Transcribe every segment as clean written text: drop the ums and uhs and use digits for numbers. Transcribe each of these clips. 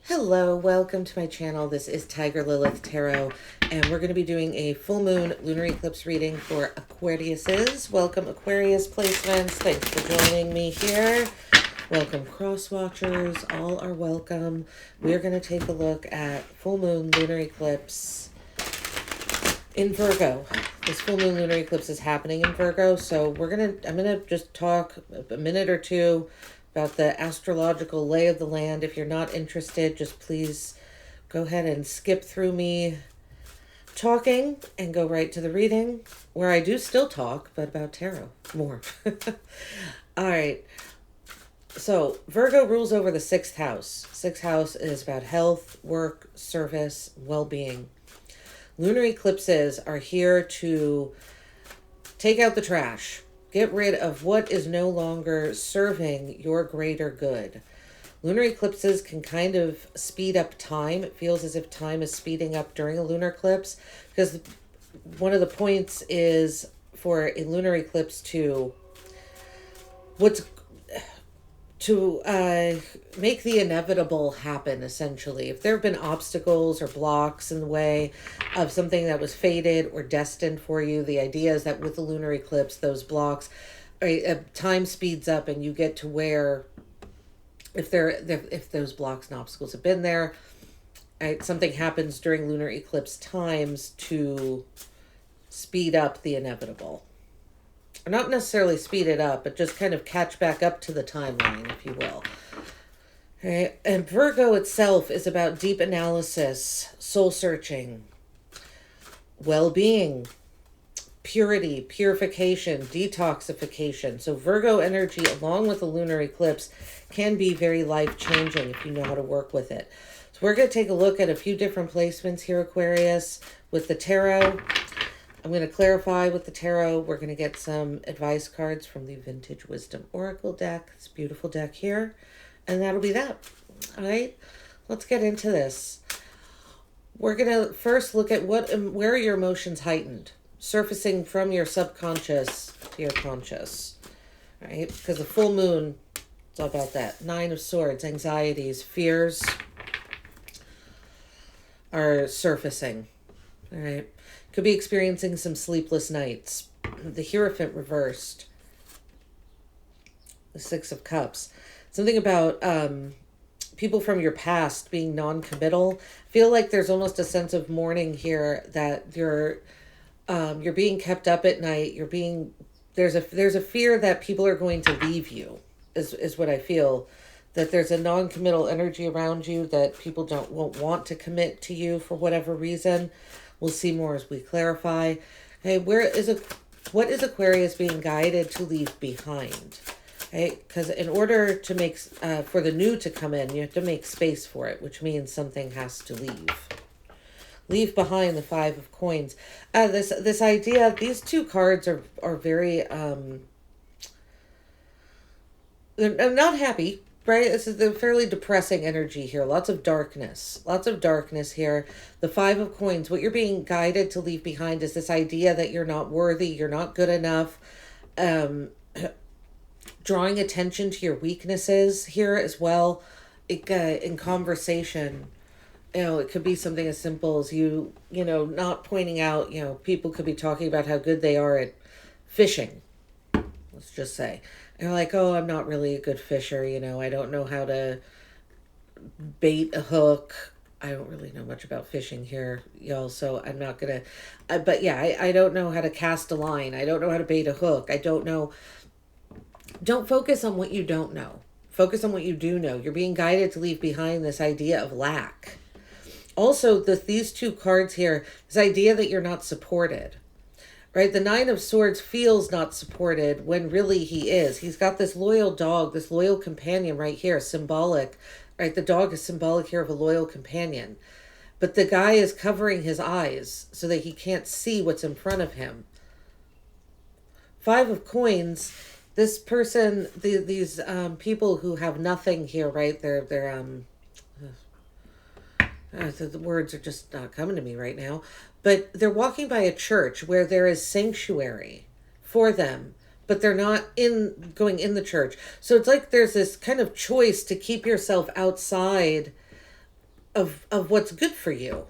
Hello, welcome to my channel. This is Tiger Lilith Tarot, and we're going to be doing a full moon lunar eclipse reading for Aquariuses. Welcome Aquarius placements. Thanks for joining me here. Welcome cross watchers. All are welcome. We're going to take a look at full moon lunar eclipse in Virgo. This full moon lunar eclipse is happening in Virgo, so I'm going to just talk a minute or two about the astrological lay of the land. If you're not interested, just please go ahead and skip through me talking and go right to the reading, where I do still talk, but about tarot more. All right. So Virgo rules over the sixth house. Sixth house is about health, work, service, well-being. Lunar eclipses are here to take out the trash. Get rid of what is no longer serving your greater good. Lunar eclipses can kind of speed up time. It feels as if time is speeding up during a lunar eclipse, because one of the points is for a lunar eclipse to make the inevitable happen, essentially. If there have been obstacles or blocks in the way of something that was fated or destined for you, the idea is that with the lunar eclipse, those blocks, time speeds up and you get to where, if those blocks and obstacles have been there, something happens during lunar eclipse times to speed up the inevitable. Not necessarily speed it up, but just kind of catch back up to the timeline, if you will. Okay. And Virgo itself is about deep analysis, soul searching, well-being, purity, purification, detoxification. So Virgo energy, along with the lunar eclipse, can be very life-changing if you know how to work with it. So we're going to take a look at a few different placements here, Aquarius, with the tarot. I'm going to clarify with the tarot. We're going to get some advice cards from the Vintage Wisdom Oracle deck. This beautiful deck here. And that'll be that. All right. Let's get into this. We're going to first look at where are your emotions heightened, surfacing from your subconscious to your conscious. All right. Because the full moon, it's all about that. Nine of Swords, anxieties, fears are surfacing. All right. Could be experiencing some sleepless nights. The Hierophant reversed. The Six of Cups. Something about people from your past being non-committal. I feel like there's almost a sense of mourning here, that you're being kept up at night. There's a fear that people are going to leave you, is what I feel. That there's a non-committal energy around you, that people won't want to commit to you for whatever reason. We'll see more as we clarify. Okay, what is Aquarius being guided to leave behind? Okay, because in order to make for the new to come in, you have to make space for it, which means something has to leave. Leave behind the Five of Coins. This idea, these two cards are very they're not happy. Right? This is a fairly depressing energy here. Lots of darkness. Lots of darkness here. The Five of Coins. What you're being guided to leave behind is this idea that you're not worthy, you're not good enough. Drawing attention to your weaknesses here as well. In conversation, it could be something as simple as not pointing out, people could be talking about how good they are at fishing. Let's just say. And like, oh, I'm not really a good fisher, I don't know how to bait a hook. I don't really know much about fishing here, y'all, so I'm not going to, but yeah, I don't know how to cast a line. I don't know how to bait a hook. I don't know. Don't focus on what you don't know. Focus on what you do know. You're being guided to leave behind this idea of lack. Also, these two cards here, this idea that you're not supported. Right, the Nine of Swords feels not supported when really he is. He's got this loyal dog, this loyal companion right here, symbolic. Right, the dog is symbolic here of a loyal companion. But the guy is covering his eyes so that he can't see what's in front of him. Five of Coins, this person, these people who have nothing here, right? The words are just not coming to me right now. But they're walking by a church where there is sanctuary for them, but they're not going in the church. So it's like there's this kind of choice to keep yourself outside of what's good for you.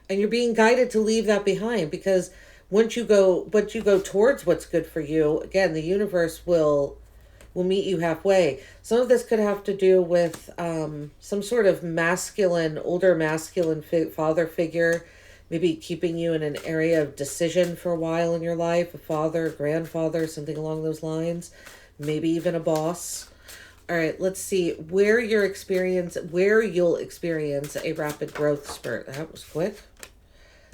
And you're being guided to leave that behind, because once you go towards what's good for you, again, the universe will meet you halfway. Some of this could have to do with some sort of older masculine father figure, maybe keeping you in an area of decision for a while in your life, a father, a grandfather, something along those lines, maybe even a boss. All right, let's see where you'll experience a rapid growth spurt. That was quick.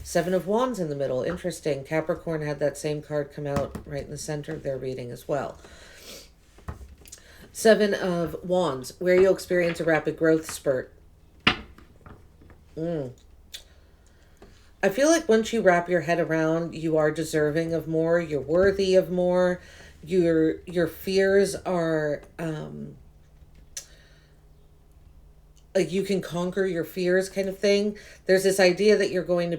7 of Wands in the middle. Interesting. Capricorn had that same card come out right in the center of their reading as well. 7 of Wands, where you'll experience a rapid growth spurt. I feel like once you wrap your head around, you are deserving of more. You're worthy of more. Your fears are... like you can conquer your fears kind of thing. There's this idea that you're going to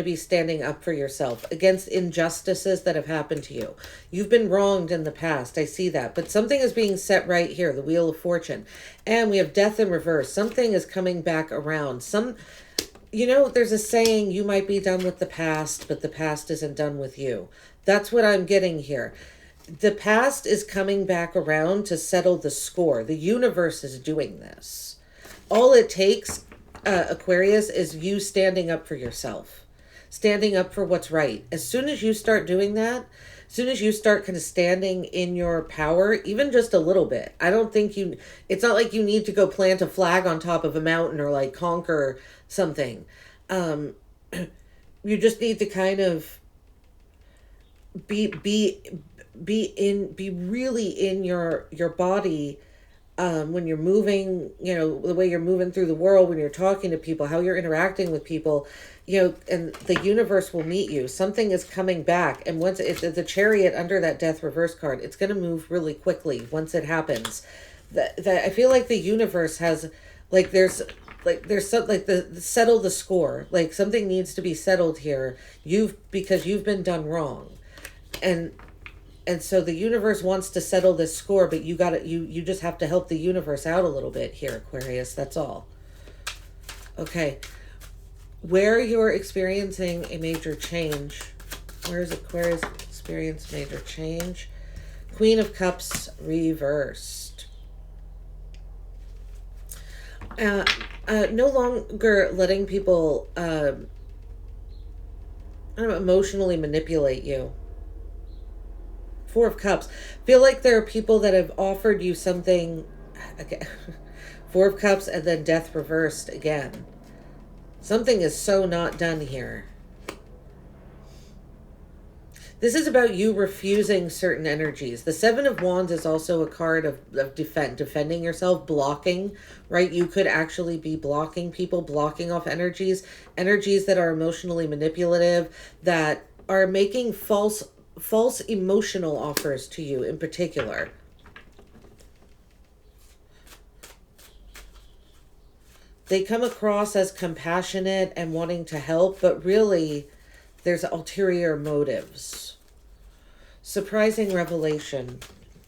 be standing up for yourself against injustices that have happened to you. You've been wronged in the past. I see that. But something is being set right here, the Wheel of Fortune. And we have Death in reverse. Something is coming back around. There's a saying, you might be done with the past, but the past isn't done with you. That's what I'm getting here. The past is coming back around to settle the score. The universe is doing this. All it takes, Aquarius, is you standing up for yourself. Standing up for what's right. As soon as you start doing that, as soon as you start kind of standing in your power, even just a little bit, it's not like you need to go plant a flag on top of a mountain or like conquer something. You just need to kind of be really in your body when you're moving, the way you're moving through the world, when you're talking to people, how you're interacting with people, and the universe will meet you. Something is coming back, and once it's the Chariot under that Death reverse card, it's going to move really quickly once it happens. That I feel like the universe has settle the score. Like something needs to be settled here. Because you've been done wrong. And so the universe wants to settle this score, but you just have to help the universe out a little bit here, Aquarius. That's all. Okay. Where you're experiencing a major change. Where is Aquarius experience major change? Queen of Cups reversed. No longer letting people emotionally manipulate you. 4 of Cups. Feel like there are people that have offered you something. Okay. 4 of Cups and then Death reversed again. Something is so not done here. This is about you refusing certain energies. The 7 of Wands is also a card of defending yourself, blocking, right? You could actually be blocking people, blocking off energies that are emotionally manipulative, that are making false emotional offers to you in particular. They come across as compassionate and wanting to help, but really there's ulterior motives. Surprising revelation.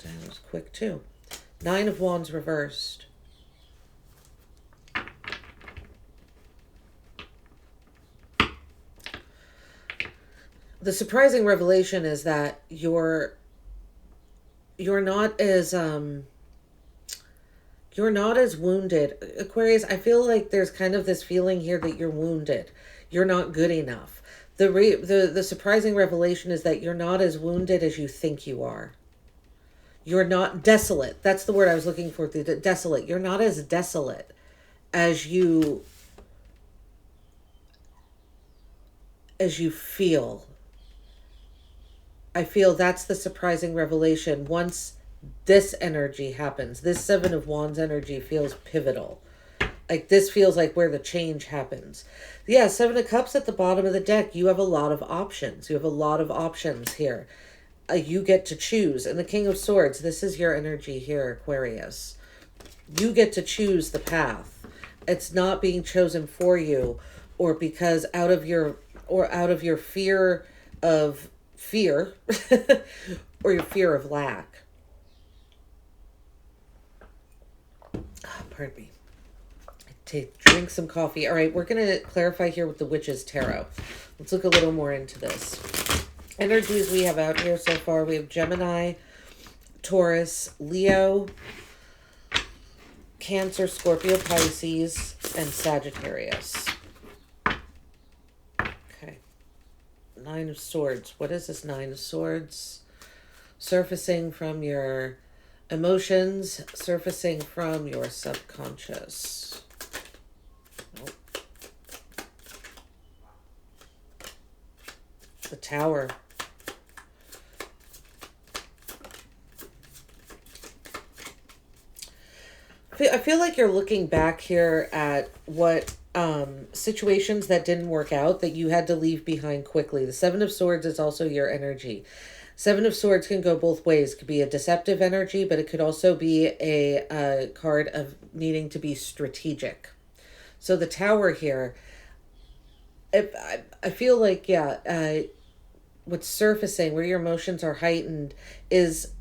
That was quick too. 9 of Wands reversed. The surprising revelation is that you're not as wounded. Aquarius, I feel like there's kind of this feeling here that you're wounded. You're not good enough. The surprising revelation is that you're not as wounded as you think you are. You're not desolate. That's the word I was looking for. Desolate. You're not as desolate as you feel. I feel that's the surprising revelation. Once this energy happens, this 7 of Wands energy feels pivotal. Like this feels like where the change happens. Yeah, 7 of Cups at the bottom of the deck. You have a lot of options. You have a lot of options here. You get to choose. And the King of Swords, this is your energy here, Aquarius. You get to choose the path. It's not being chosen for you, or because out of your fear of fear or your fear of lack. Pardon me. drink some coffee. All right, we're going to clarify here with the Witch's Tarot. Let's look a little more into this. Energies we have out here so far. We have Gemini, Taurus, Leo, Cancer, Scorpio, Pisces, and Sagittarius. Okay. Nine of Swords. What is this Nine of Swords? Surfacing from your emotions, surfacing from your subconscious. Nope. The Tower. I feel like you're looking back here at what situations that didn't work out that you had to leave behind quickly. The Seven of Swords is also your energy. Seven of Swords can go both ways. It could be a deceptive energy, but it could also be a card of needing to be strategic. So the Tower here, I feel like, yeah, what's surfacing, where your emotions are heightened, is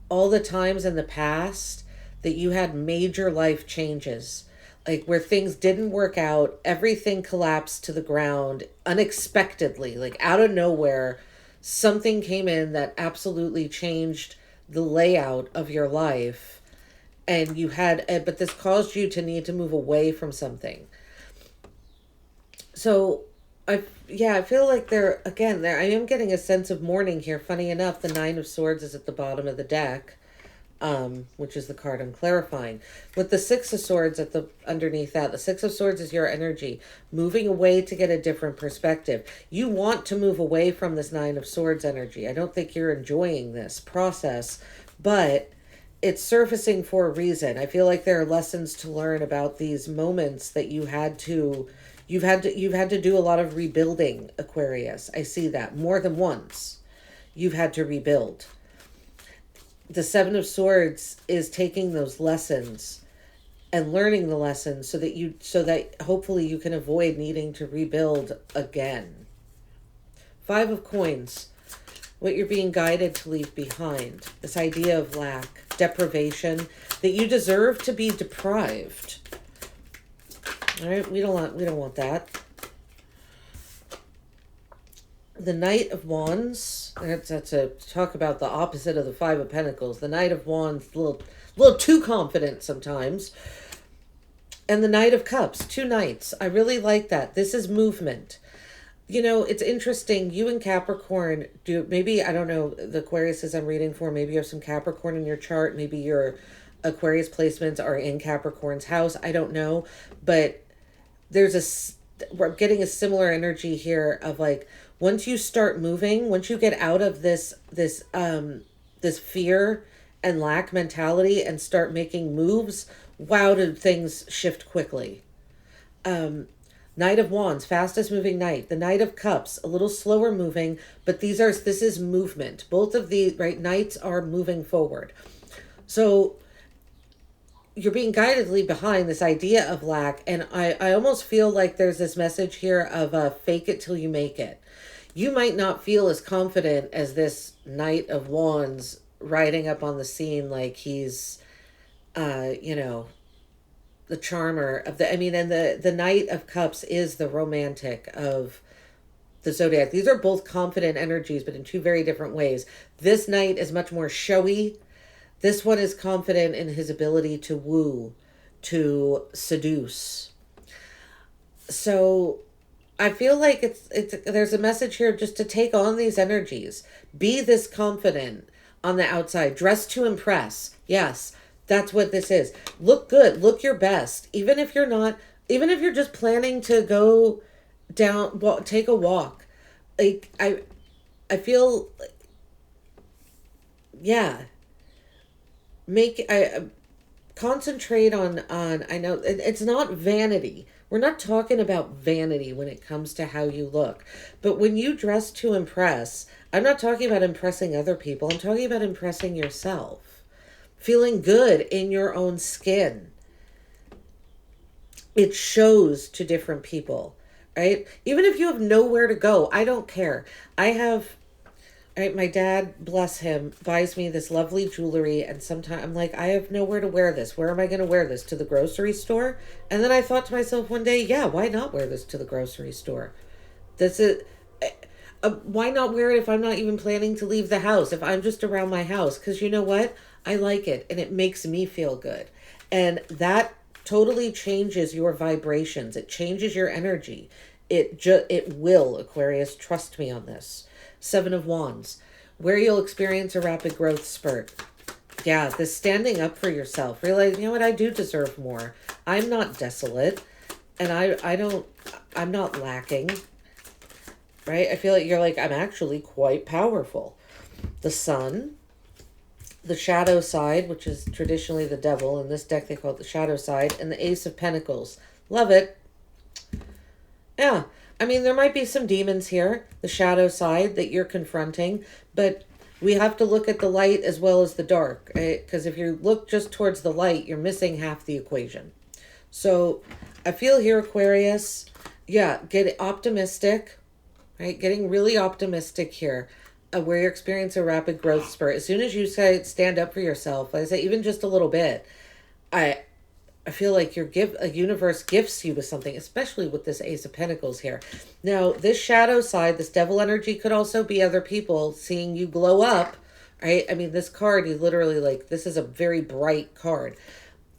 all the times in the past that you had major life changes, like where things didn't work out, everything collapsed to the ground unexpectedly, like out of nowhere. Something came in that absolutely changed the layout of your life, and you had, but this caused you to need to move away from something. So I feel like I am getting a sense of mourning here. Funny enough, the Nine of Swords is at the bottom of the deck. Which is the card I'm clarifying. With the Six of Swords underneath that, the Six of Swords is your energy, moving away to get a different perspective. You want to move away from this Nine of Swords energy. I don't think you're enjoying this process, but it's surfacing for a reason. I feel like there are lessons to learn about these moments that you've had to do a lot of rebuilding, Aquarius. I see that more than once. You've had to rebuild. The Seven of Swords is taking those lessons and learning the lessons so that hopefully you can avoid needing to rebuild again. Five of Coins, what you're being guided to leave behind. This idea of lack, deprivation, that you deserve to be deprived. All right, we don't want that. The Knight of Wands, that's a talk about the opposite of the Five of Pentacles. The Knight of Wands, a little too confident sometimes. And the Knight of Cups, two knights. I really like that. This is movement. You know, it's interesting. You and Capricorn maybe, I don't know, the Aquariuses I'm reading for, maybe you have some Capricorn in your chart. Maybe your Aquarius placements are in Capricorn's house. I don't know. But we're getting a similar energy here of like, once you start moving, once you get out of this fear and lack mentality and start making moves, wow, did things shift quickly. Knight of Wands, fastest moving knight. The Knight of Cups, a little slower moving, but this is movement. Both of the knights are moving forward. So you're being guidedly behind this idea of lack, and I almost feel like there's this message here of fake it till you make it. You might not feel as confident as this Knight of Wands riding up on the scene like he's, the charmer of and the Knight of Cups is the romantic of the Zodiac. These are both confident energies, but in two very different ways. This Knight is much more showy. This one is confident in his ability to woo, to seduce. So I feel like there's a message here just to take on these energies. Be this confident on the outside. Dress to impress. Yes, that's what this is. Look good. Look your best. Even if you're just planning to go down, take a walk. Like, I feel, yeah. Concentrate on, I know it's not vanity. We're not talking about vanity when it comes to how you look. But when you dress to impress, I'm not talking about impressing other people. I'm talking about impressing yourself. Feeling good in your own skin. It shows to different people, right? Even if you have nowhere to go, I don't care. I Right, my dad, bless him, buys me this lovely jewelry, and sometimes I'm like, I have nowhere to wear this. Where am I going to wear this? To the grocery store? And then I thought to myself one day, yeah, why not wear this to the grocery store? This is, why not wear it if I'm not even planning to leave the house? If I'm just around my house, because you know what? I like it, and it makes me feel good, and that totally changes your vibrations. It changes your energy. It will, Aquarius. Trust me on this. Seven of Wands, where you'll experience a rapid growth spurt. Yeah, this standing up for yourself. Realize, you know what, I do deserve more. I'm not desolate, and I'm not lacking. Right? I feel like you're like, I'm actually quite powerful. The Sun, the shadow side, which is traditionally the devil. In this deck, they call it the shadow side, and the Ace of Pentacles. Love it. Yeah. I mean, there might be some demons here, the shadow side that you're confronting, but we have to look at the light as well as the dark, right? Because if you look just towards the light, you're missing half the equation. So I feel here, Aquarius, yeah, get optimistic, right? Getting really optimistic here, where you experience a rapid growth spurt. As soon as you say stand up for yourself, like I say, even just a little bit, I feel like a universe gifts you with something, especially with this Ace of Pentacles here. Now, this shadow side, this devil energy could also be other people seeing you glow up, right? I mean, this card, you literally like, this is a very bright card.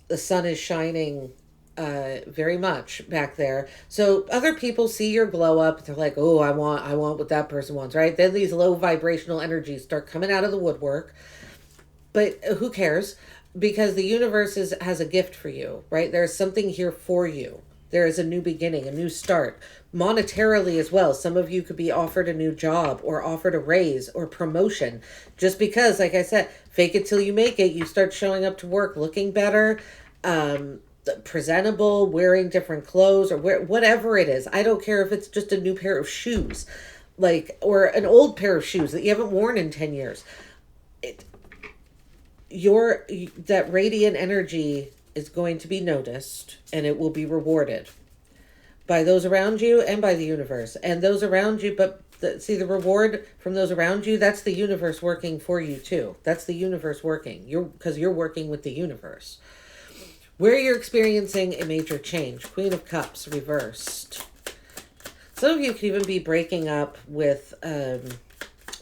The sun is shining very much back there. So other people see your glow up. They're like, oh, I want what that person wants, right? Then these low vibrational energies start coming out of the woodwork. But who cares? Because the universe has a gift for you, right? There's something here for you. There is a new beginning, a new start. Monetarily as well. Some of you could be offered a new job or offered a raise or promotion. Just because, like I said, fake it till you make it. You start showing up to work looking better, presentable, wearing different clothes, or whatever it is. I don't care if it's just a new pair of shoes, like, or an old pair of shoes that you haven't worn in 10 years. That radiant energy is going to be noticed, and it will be rewarded by those around you and by the universe. And those around you, but see, the reward from those around you, that's the universe working for you too. That's the universe working. Because you're working with the universe. Where you're experiencing a major change. Queen of Cups reversed. Some of you could even be breaking up with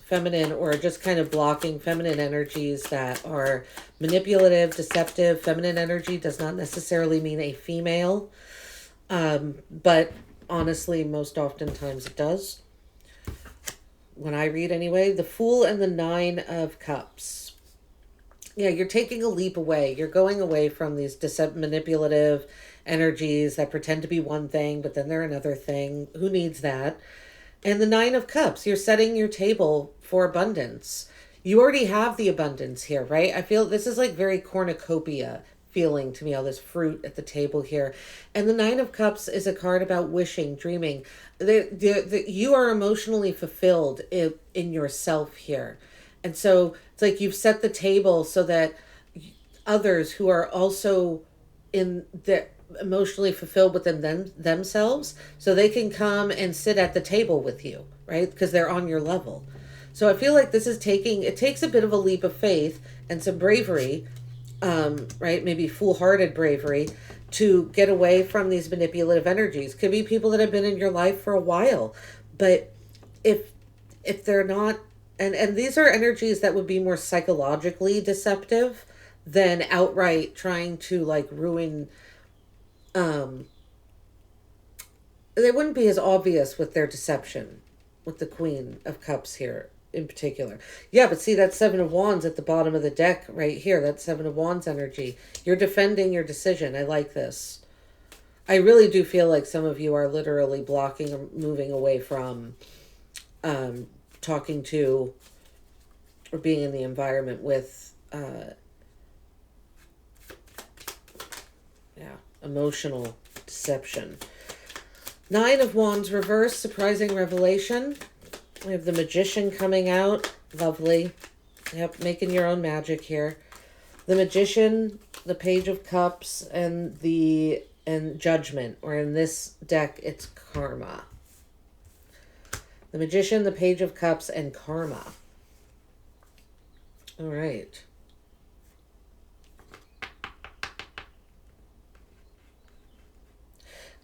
feminine, or just kind of blocking feminine energies that are manipulative, deceptive. Feminine energy does not necessarily mean a female, but honestly, most oftentimes it does. When I read anyway, the Fool and the Nine of Cups. Yeah, you're taking a leap away. You're going away from these manipulative energies that pretend to be one thing, but then they're another thing. Who needs that? And the Nine of Cups, you're setting your table for abundance. You already have the abundance here, right? I feel this is like very cornucopia feeling to me, all this fruit at the table here. And the Nine of Cups is a card about wishing, dreaming. You are emotionally fulfilled in yourself here. And so it's like you've set the table so that others who are also in the emotionally fulfilled within themselves, so they can come and sit at the table with you, right? Because they're on your level. So I feel like it takes a bit of a leap of faith and some bravery, right? Maybe foolhardy bravery to get away from these manipulative energies. Could be people that have been in your life for a while, but if they're not, and these are energies that would be more psychologically deceptive than outright trying to like ruin. They wouldn't be as obvious with their deception with the Queen of Cups here in particular. Yeah, but see that Seven of Wands at the bottom of the deck right here, that Seven of Wands energy. You're defending your decision. I like this. I really do feel like some of you are literally blocking or moving away from talking to or being in the environment with emotional deception. Nine of Wands reverse, surprising revelation. We have the Magician coming out. Lovely. Yep, making your own magic here. The Magician, the Page of Cups, and Judgment, or in this deck, it's Karma. The Magician, the Page of Cups, and Karma. All right.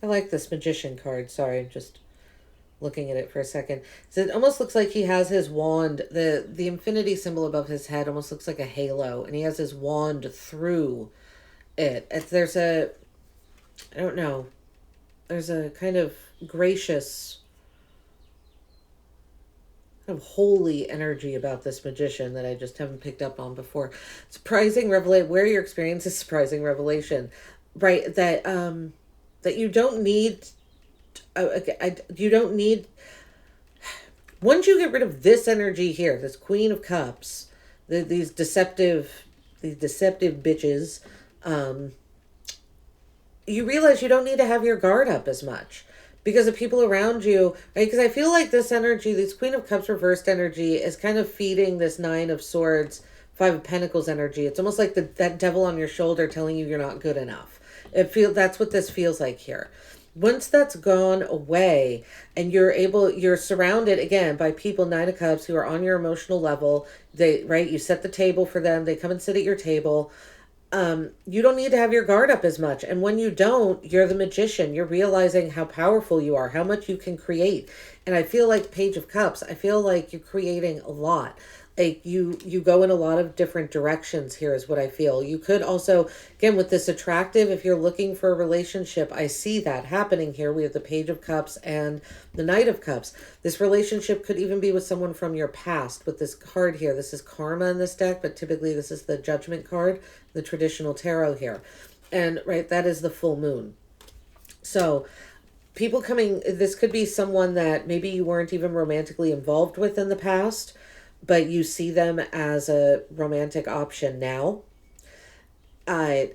I like this Magician card. Sorry, I'm just looking at it for a second. So it almost looks like he has his wand. The infinity symbol above his head almost looks like a halo, and he has his wand through it. There's a, I don't know, there's a kind of gracious, kind of holy energy about this magician that I just haven't picked up on before. Surprising revelation. Where your experience is surprising revelation, right? That you don't need. You don't need. Once you get rid of this energy here, this Queen of Cups, these deceptive bitches, you realize you don't need to have your guard up as much because the people around you, right? Because I feel like this energy, this Queen of Cups reversed energy, is kind of feeding this Nine of Swords, Five of Pentacles energy. It's almost like that devil on your shoulder telling you you're not good enough. That's what this feels like here. Once that's gone away and you're surrounded again by people, Nine of Cups, who are on your emotional level. You set the table for them. They come and sit at your table. You don't need to have your guard up as much. And when you don't, you're the magician. You're realizing how powerful you are, how much you can create. And I feel like Page of Cups, I feel like you're creating a lot. Like you go in a lot of different directions here is what I feel. You could also, again, with this attractive, if you're looking for a relationship, I see that happening here. We have the Page of Cups and the Knight of Cups. This relationship could even be with someone from your past with this card here. This is karma in this deck, but typically this is the Judgment card, the traditional tarot here. And right, that is the full moon. So people coming, this could be someone that maybe you weren't even romantically involved with in the past, but you see them as a romantic option now.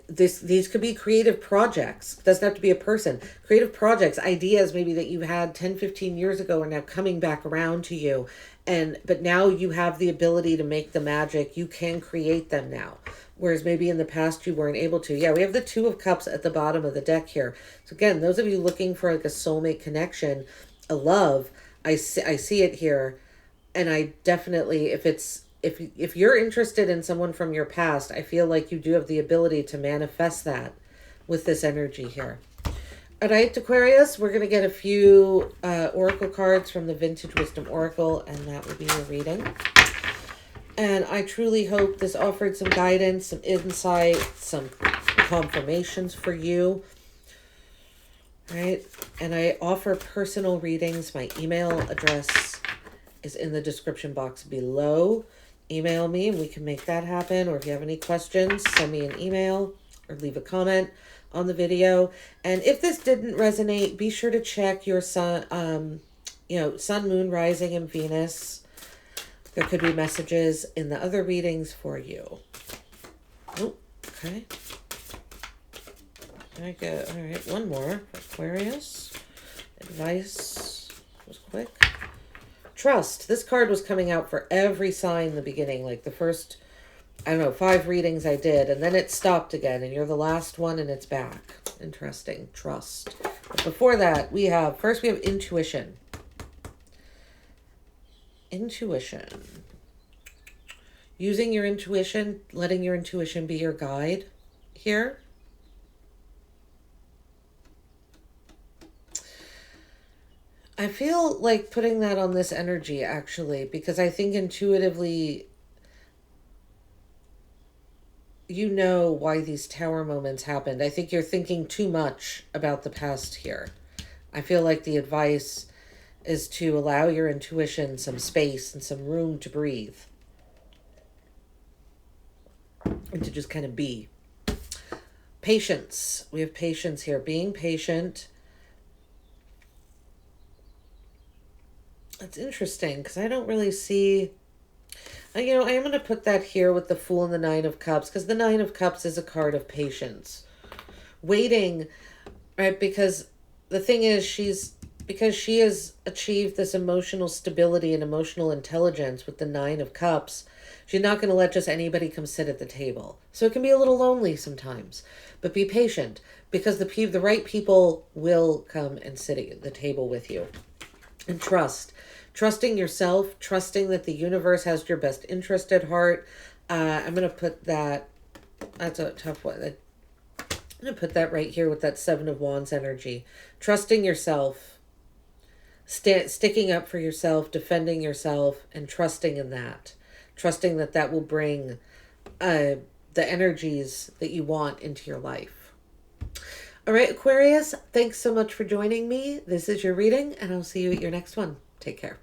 These could be creative projects. It doesn't have to be a person. Creative projects, ideas maybe that you had 10, 15 years ago are now coming back around to you. But now you have the ability to make the magic. You can create them now. Whereas maybe in the past you weren't able to. Yeah, we have the Two of Cups at the bottom of the deck here. So again, those of you looking for like a soulmate connection, a love, I see it here. And I definitely, if you're interested in someone from your past, I feel like you do have the ability to manifest that with this energy here. All right, Aquarius, we're going to get a few oracle cards from the Vintage Wisdom Oracle, and that will be your reading. And I truly hope this offered some guidance, some insight, some confirmations for you. All right, and I offer personal readings. My email address is in the description box below. Email me and we can make that happen. Or if you have any questions, send me an email or leave a comment on the video. And if this didn't resonate, be sure to check your sun, sun, moon, rising, and Venus. There could be messages in the other readings for you. Oh, okay. All right, one more. Aquarius. Advice was quick. Trust. This card was coming out for every sign in the beginning, like the first, 5 readings I did, and then it stopped again, and you're the last one, and it's back. Interesting. Trust. But before that, we have intuition. Intuition. Using your intuition, letting your intuition be your guide here. I feel like putting that on this energy, actually, because I think intuitively you know why these tower moments happened. I think you're thinking too much about the past here. I feel like the advice is to allow your intuition some space and some room to breathe. And to just kind of be. Patience. We have patience here. Being patient. It's interesting because I don't really see, I am going to put that here with the Fool and the Nine of Cups, because the Nine of Cups is a card of patience. Waiting, right? Because the thing is, because she has achieved this emotional stability and emotional intelligence with the Nine of Cups, she's not going to let just anybody come sit at the table. So it can be a little lonely sometimes, but be patient because the right people will come and sit at the table with you. And trust. Trusting yourself, trusting that the universe has your best interest at heart. I'm going to put that, that's a tough one. I'm going to put that right here with that Seven of Wands energy. Trusting yourself, sticking up for yourself, defending yourself, and trusting in that. Trusting that that will bring the energies that you want into your life. All right, Aquarius, thanks so much for joining me. This is your reading, and I'll see you at your next one. Take care.